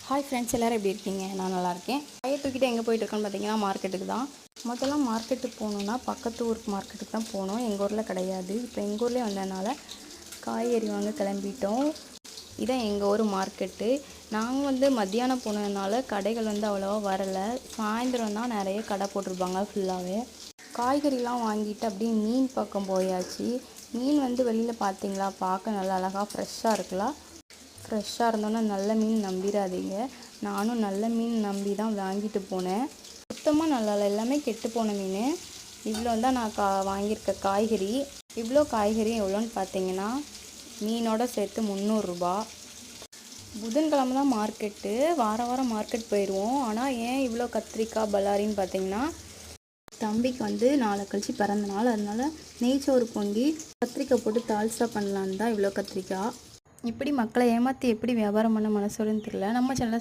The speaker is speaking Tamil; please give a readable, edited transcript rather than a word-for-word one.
ஹாய் ஃப்ரெண்ட்ஸ், எல்லோரும் எப்படி இருக்கீங்க? நான் நல்லாயிருக்கேன். கையை தூக்கிட்டு எங்கே போயிட்டுருக்கோன்னு பார்த்தீங்கன்னா மார்க்கெட்டுக்கு தான். முதல்ல மார்க்கெட்டுக்கு போகணுன்னா பக்கத்து ஊருக்கு மார்க்கெட்டுக்கு தான் போகணும். எங்கள் ஊரில் கிடையாது. இப்போ எங்கள் ஊர்லேயே வந்ததுனால காய்கறி வாங்க கிளம்பிட்டோம். இதான் எங்கள் ஊர் மார்க்கெட்டு. நாங்கள் மத்தியானம் போனதுனால கடைகள் அவ்வளோவா வரலை. சாயந்தரம் தான் நிறைய கடை போட்டிருப்பாங்க ஃபுல்லாகவே. காய்கறிலாம் வாங்கிட்டு அப்படியே மீன் பக்கம் போயாச்சு. மீன் வெளியில் பார்த்தீங்களா, பார்க்க நல்லா அழகாக ஃப்ரெஷ்ஷாக இருக்கலாம். ஃப்ரெஷ்ஷாக இருந்தோன்னா நல்ல மீன் நம்பிடாதீங்க. நானும் நல்ல மீன் நம்பி தான் வாங்கிட்டு போனேன். சுத்தமாக நல்லா இல்லை, எல்லாமே கெட்டு போன மீன். இவ்வளோ தான் நான் வாங்கியிருக்க காய்கறி. இவ்வளோ காய்கறி எவ்வளோன்னு பார்த்தீங்கன்னா மீனோட சேர்த்து 300 ரூபா. புதன்கிழமை தான் மார்க்கெட்டு. வாரம் மார்க்கெட் போயிடுவோம். ஆனால் ஏன் இவ்வளோ கத்திரிக்காய் பல்லாரின்னு பார்த்தீங்கன்னா, தம்பிக்கு நாளை கழிச்சு பிறந்த நாள். அதனால நெய்ச்சோறு பொங்கி கத்திரிக்காய் போட்டு தால்சா பண்ணலான்னு தான் இவ்வளோ கத்திரிக்காய். இப்படி மக்களை ஏமாற்றி எப்படி வியாபாரம் பண்ண மனசோடுன்னு தெரியல. நம்ம சேனலை